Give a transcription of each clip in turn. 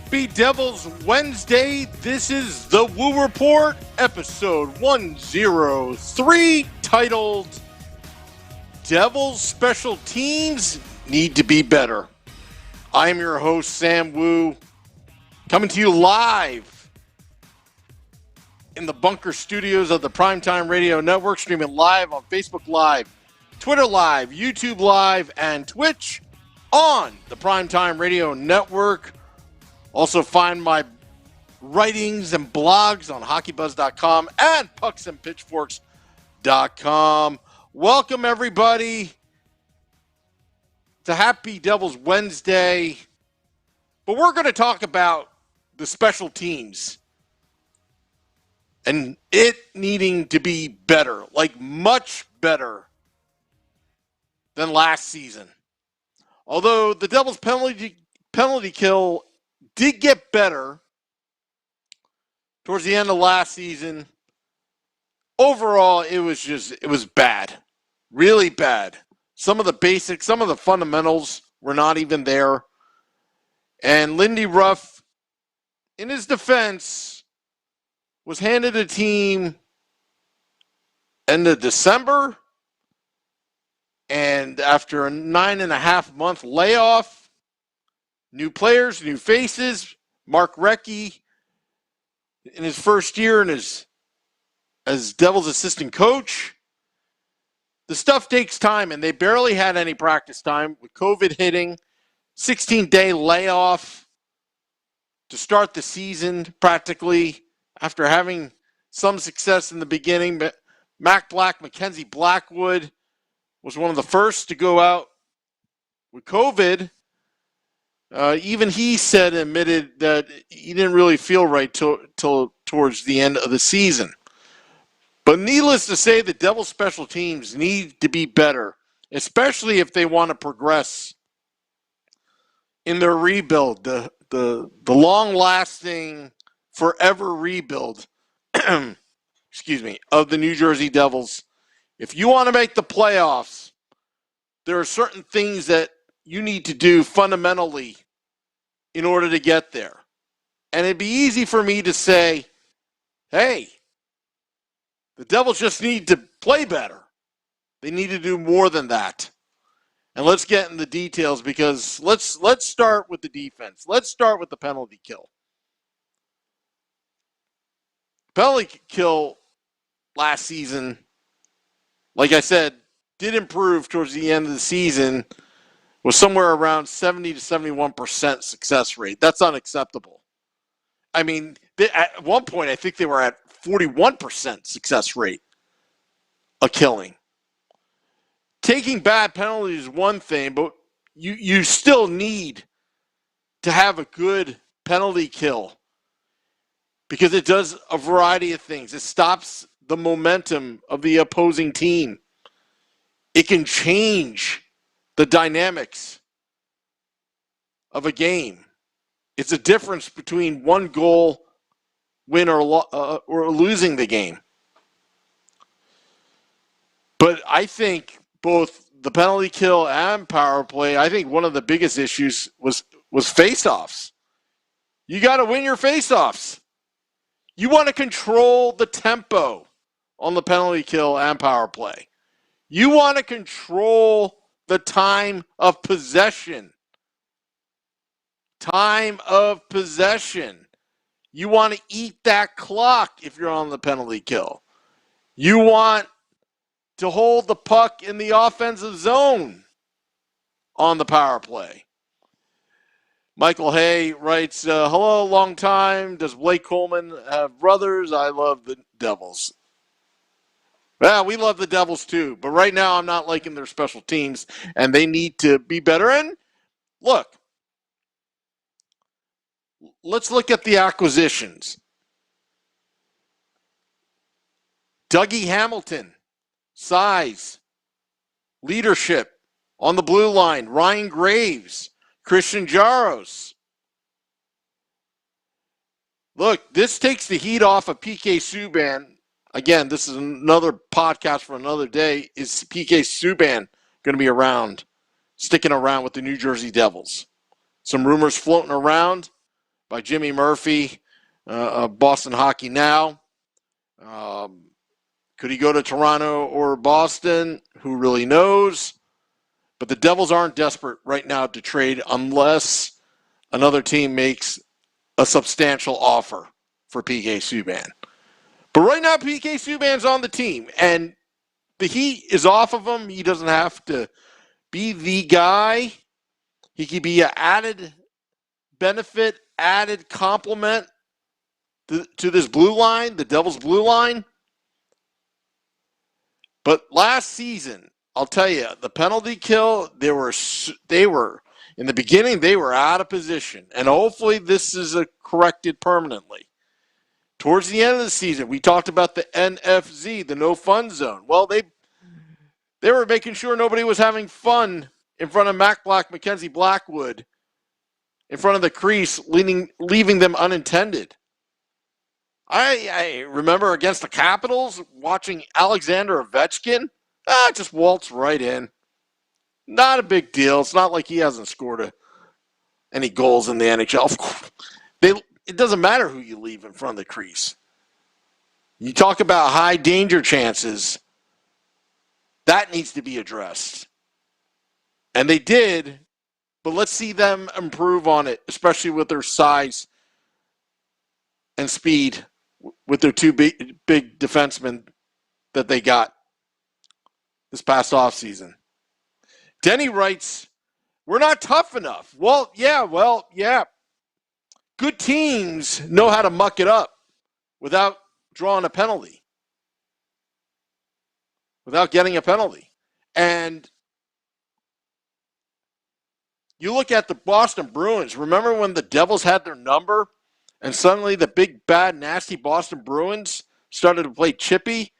Happy Devils Wednesday. This is the Woo Report, episode 103, titled Devils Special Teams Need to Be Better. I am your host, Sam Woo, coming to you live in the bunker studios of the Primetime Radio Network, streaming live on Facebook Live, Twitter Live, YouTube Live, and Twitch on the Primetime Radio Network. Also find my writings and blogs on hockeybuzz.com and pucksandpitchforks.com. Welcome, everybody, to Happy Devils Wednesday. But we're going to talk about the special teams and it needing to be better, like much better than last season. Although the Devils penalty kill did get better towards the end of last season, overall it was bad. Really bad. Some of the basics, some of the fundamentals were not even there. And Lindy Ruff, in his defense, was handed a team end of December, and after a 9.5-month layoff, new players, new faces, Mark Recchi in his first year as Devils assistant coach. The stuff takes time, and they barely had any practice time with COVID hitting, 16-day layoff to start the season practically after having some success in the beginning. But Mackenzie Blackwood was one of the first to go out with COVID. Even he admitted that he didn't really feel right till towards the end of the season. But needless to say, the Devils special teams need to be better, especially if they want to progress in their rebuild, the long-lasting, forever rebuild, excuse me, of the New Jersey Devils. If you want to make the playoffs, there are certain things that you need to do fundamentally in order to get there. And it'd be easy for me to say, hey, the Devils just need to play better. They need to do more than that. And let's get in the details, because let's start with the defense. Let's start with the penalty kill. Penalty kill last season, like I said, did improve towards the end of the season, was somewhere around 70 to 71% success rate. That's unacceptable. I mean, at one point, I think they were at 41% success rate of killing. Taking bad penalties is one thing, but you still need to have a good penalty kill, because it does a variety of things. It stops the momentum of the opposing team. It can change the dynamics of a game. It's a difference between one goal win or losing the game. But I think both the penalty kill and power play, I think one of the biggest issues was face-offs. You got to win your face-offs. You want to control the tempo on the penalty kill and power play. You want to control the time of possession. Time of possession. You want to eat that clock if you're on the penalty kill. You want to hold the puck in the offensive zone on the power play. Michael Hay writes, hello, long time. Does Blake Coleman have brothers? I love the Devils. Well, we love the Devils too, but right now I'm not liking their special teams, and they need to be better. And look, let's look at the acquisitions. Dougie Hamilton, size, leadership on the blue line. Ryan Graves, Christian Jaros. Look, this takes the heat off of PK Subban. Again, this is another podcast for another day. Is PK Subban going to be around, sticking around with the New Jersey Devils? Some rumors floating around. by Jimmy Murphy of Boston Hockey Now. Could he go to Toronto or Boston? Who really knows? But the Devils aren't desperate right now to trade unless another team makes a substantial offer for PK Subban. But right now, PK Subban's on the team, and the heat is off of him. He doesn't have to be the guy. He could be an added benefit, added complement to this blue line, the Devils' blue line. But last season, I'll tell you, the penalty kill, they were in the beginning, they were out of position. And hopefully this is corrected permanently. Towards the end of the season, we talked about the NFZ, the no fun zone. Well, they were making sure nobody was having fun in front of Mackenzie Blackwood, in front of the crease, leaving them unintended. I remember against the Capitals watching Alexander Ovechkin. Just waltz right in. Not a big deal. It's not like he hasn't scored any goals in the NHL. It doesn't matter who you leave in front of the crease. You talk about high danger chances. That needs to be addressed. And they did, but let's see them improve on it, especially with their size and speed, with their two big defensemen that they got this past offseason. Denny writes, we're not tough enough. Well, yeah. Good teams know how to muck it up without drawing a penalty, without getting a penalty. And you look at the Boston Bruins. Remember when the Devils had their number and suddenly the big, bad, nasty Boston Bruins started to play chippy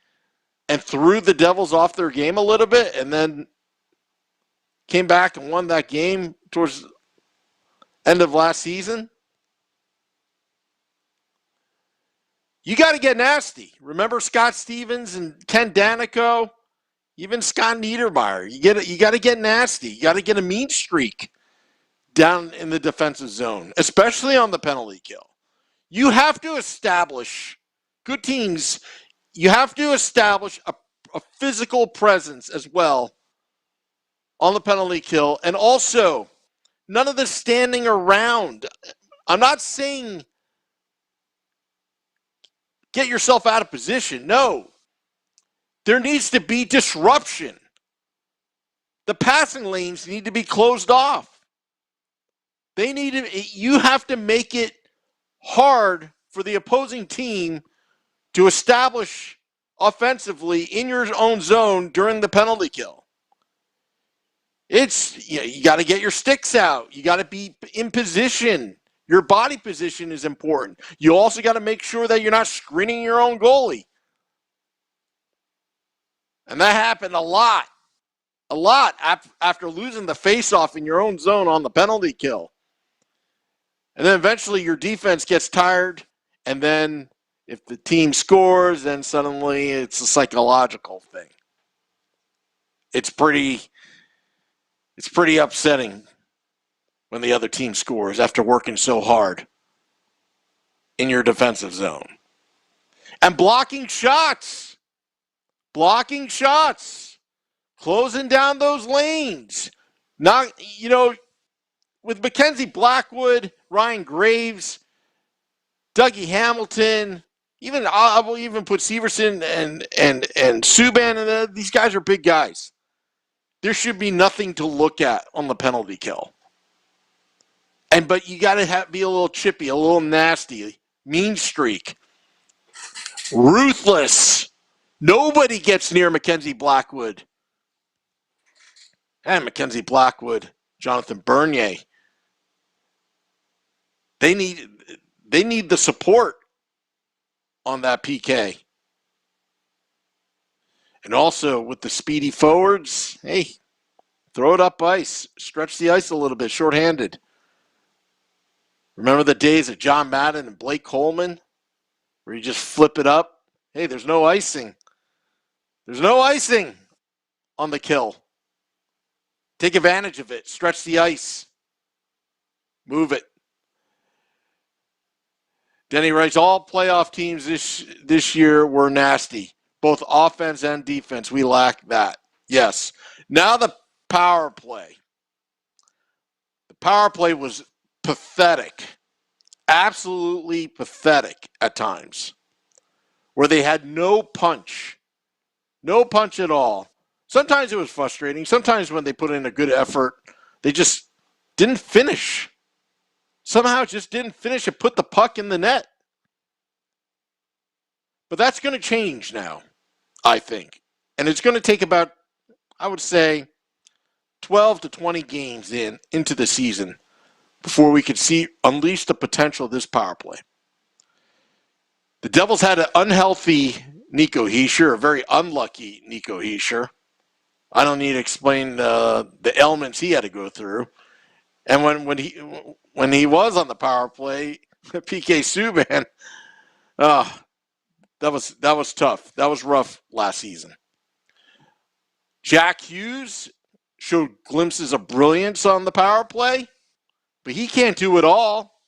and threw the Devils off their game a little bit and then came back and won that game towards the end of last season? You got to get nasty. Remember Scott Stevens and Ken Danico, even Scott Niedermayer. You got to get nasty. You got to get a mean streak down in the defensive zone, especially on the penalty kill. You have to establish, good teams, you have to establish a physical presence as well on the penalty kill. And also, none of the standing around. I'm not saying get yourself out of position. No. There needs to be disruption. The passing lanes need to be closed off. You have to make it hard for the opposing team to establish offensively in your own zone during the penalty kill. You got to get your sticks out. You got to be in position. Your body position is important. You also got to make sure that you're not screening your own goalie. And that happened a lot after losing the faceoff in your own zone on the penalty kill. And then eventually your defense gets tired, and then if the team scores, then suddenly it's a psychological thing. It's pretty upsetting when the other team scores after working so hard in your defensive zone. And blocking shots, closing down those lanes. Not, with Mackenzie Blackwood, Ryan Graves, Dougie Hamilton, I will even put Severson and Subban, and these guys are big guys. There should be nothing to look at on the penalty kill. But you got to be a little chippy, a little nasty, mean streak, ruthless. Nobody gets near Mackenzie Blackwood. And Mackenzie Blackwood, Jonathan Bernier. They need the support on that PK. And also with the speedy forwards, hey, throw it up ice. Stretch the ice a little bit, shorthanded. Remember the days of John Madden and Blake Coleman where you just flip it up? Hey, there's no icing. There's no icing on the kill. Take advantage of it. Stretch the ice. Move it. Denny writes, all playoff teams this year were nasty, both offense and defense. We lack that. Yes. Now the power play. The power play was pathetic, absolutely pathetic at times, where they had no punch at all. Sometimes it was frustrating. Sometimes when they put in a good effort, they just didn't finish. Somehow just didn't finish and put the puck in the net. But that's going to change now, I think. And it's going to take about, I would say, 12 to 20 games into the season before we could see unleash the potential of this power play. The Devils had an unhealthy Nico Hischier, a very unlucky Nico Hischier. I don't need to explain the ailments he had to go through. And when he was on the power play, PK Subban, that was tough. That was rough last season. Jack Hughes showed glimpses of brilliance on the power play, but he can't do it all.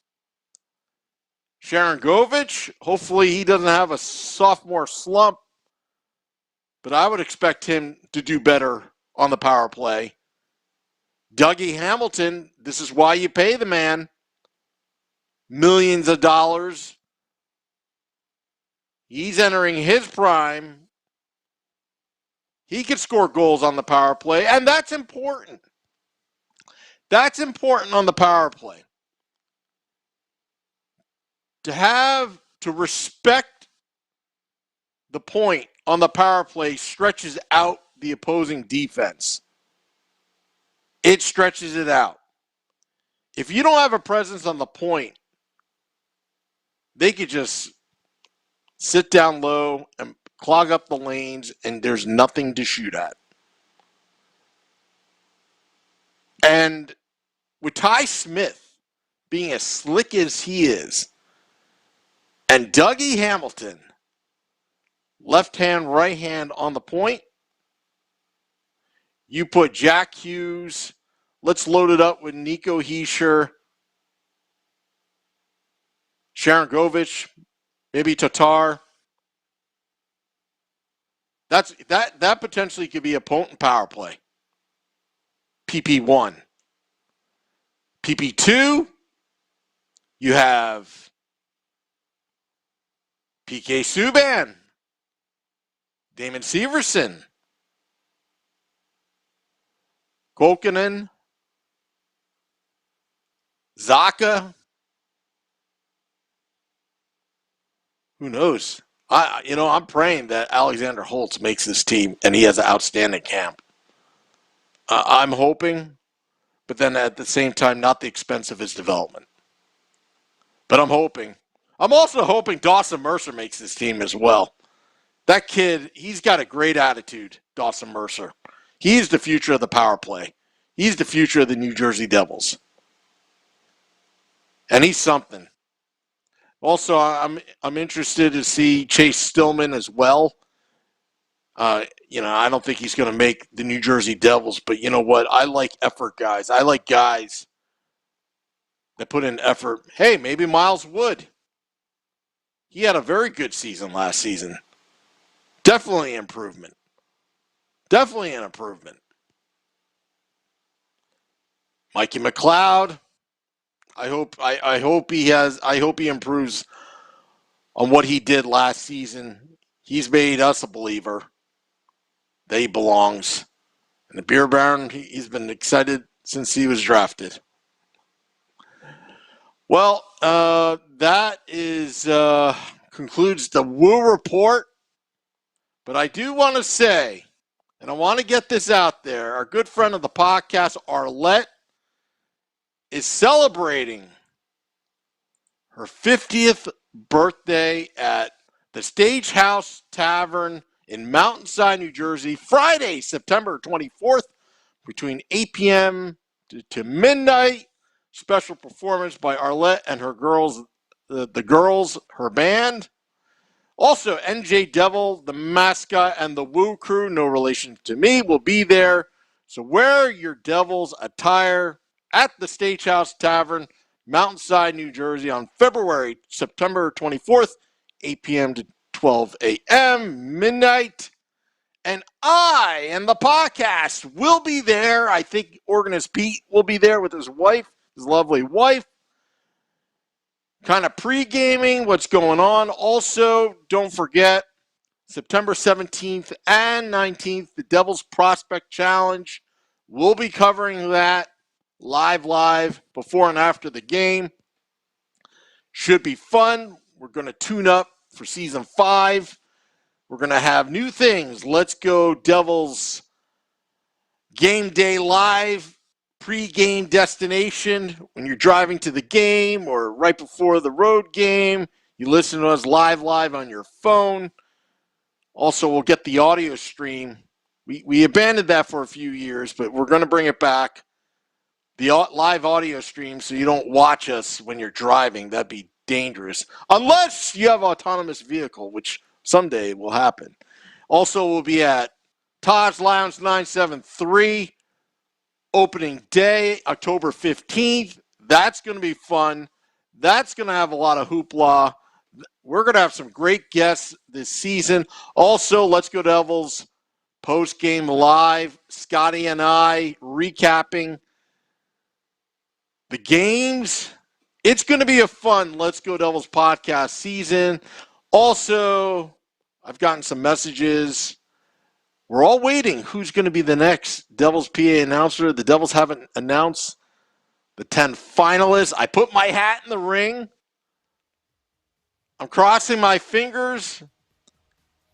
Sharon Govich, hopefully he doesn't have a sophomore slump, but I would expect him to do better on the power play. Dougie Hamilton, this is why you pay the man millions of dollars. He's entering his prime. He could score goals on the power play, and that's important. That's important on the power play. To respect the point on the power play stretches out the opposing defense. It stretches it out. If you don't have a presence on the point, they could just sit down low and clog up the lanes, and there's nothing to shoot at. And with Ty Smith being as slick as he is, and Dougie Hamilton, left hand, right hand on the point, you put Jack Hughes, let's load it up with Nico Hischier, Sharon Govich, maybe Tatar. That potentially could be a potent power play. PP1. PP2, you have PK Subban, Damon Severson, Kolkinen, Zaka. Who knows? I'm praying that Alexander Holtz makes this team and he has an outstanding camp. I'm hoping, but then at the same time, not the expense of his development. But I'm hoping. I'm also hoping Dawson Mercer makes this team as well. That kid, he's got a great attitude, Dawson Mercer. He's the future of the power play. He's the future of the New Jersey Devils. And he's something. Also, I'm interested to see Chase Stillman as well. I don't think he's going to make the New Jersey Devils, but you know what? I like effort guys. I like guys that put in effort. Hey, maybe Miles Wood. He had a very good season last season. Definitely improvement. Definitely an improvement. Mikey McLeod. I hope he improves on what he did last season. He's made us a believer that he belongs. And the Beer Baron, he's been excited since he was drafted. Well, that concludes the Woo Report. But I do want to say, and I want to get this out there, our good friend of the podcast, Arlette, is celebrating her 50th birthday at the Stagehouse Tavern in Mountainside, New Jersey, Friday, September 24th, between 8 p.m. to midnight. Special performance by Arlette and her girls, the girls, her band. Also, NJ Devil, the mascot, and the Woo crew, no relation to me, will be there. So wear your Devils attire at the Stagehouse Tavern, Mountainside, New Jersey on September 24th, 8 p.m. to 12 a.m., midnight. And I and the podcast will be there. I think Organist Pete will be there with his wife, his lovely wife. Kind of pre-gaming what's going on. Also, don't forget, September 17th and 19th, the Devil's Prospect Challenge. We'll be covering that live before and after the game. Should be fun. We're going to tune up for Season 5. We're going to have new things. Let's Go Devils Game Day Live pre-game destination. When you're driving to the game or right before the road game, you listen to us live on your phone. Also, we'll get the audio stream. We abandoned that for a few years, but we're going to bring it back. The live audio stream so you don't watch us when you're driving. That'd be dangerous. Unless you have an autonomous vehicle, which someday will happen. Also, we'll be at Todd's Lounge 973. Opening day, October 15th. That's going to be fun. That's going to have a lot of hoopla. We're going to have some great guests this season. Also, Let's Go Devils post-game live. Scotty and I recapping the games. It's going to be a fun Let's Go Devils podcast season. Also, I've gotten some messages. We're all waiting. Who's going to be the next Devils PA announcer? The Devils haven't announced the 10 finalists. I put my hat in the ring. I'm crossing my fingers.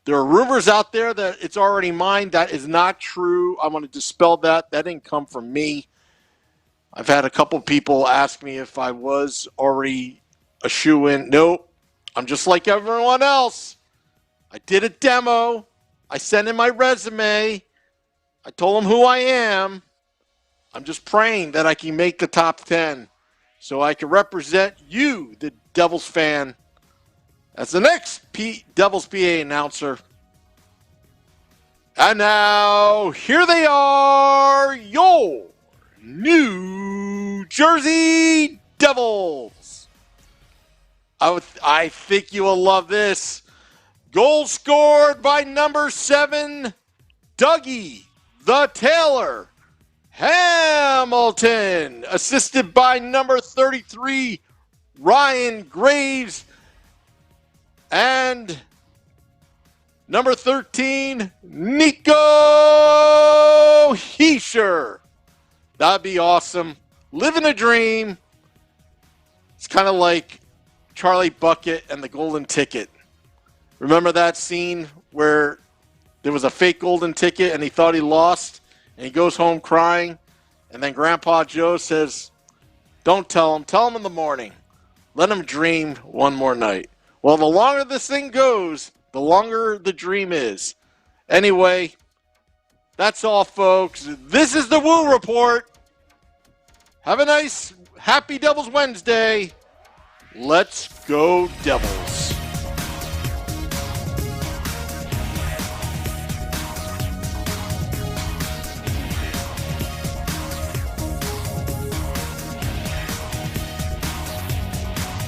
There are rumors out there that it's already mine. That is not true. I want to dispel that. That didn't come from me. I've had a couple people ask me if I was already a shoo-in. Nope. I'm just like everyone else. I did a demo. I sent in my resume. I told them who I am. I'm just praying that I can make the top 10 so I can represent you, the Devils fan, as the next Devils PA announcer. And now, here they are, your New Jersey Devils. I think you will love this. Goal scored by number 7, Dougie the Taylor Hamilton. Assisted by number 33, Ryan Graves. And number 13, Nico Hischier. That'd be awesome. Living a dream. It's kind of like Charlie Bucket and the Golden Ticket. Remember that scene where there was a fake golden ticket and he thought he lost and he goes home crying and then Grandpa Joe says, don't tell him in the morning. Let him dream one more night. Well, the longer this thing goes, the longer the dream is. Anyway, that's all, folks. This is the Woo Report. Have a nice, happy Devils Wednesday. Let's go Devils.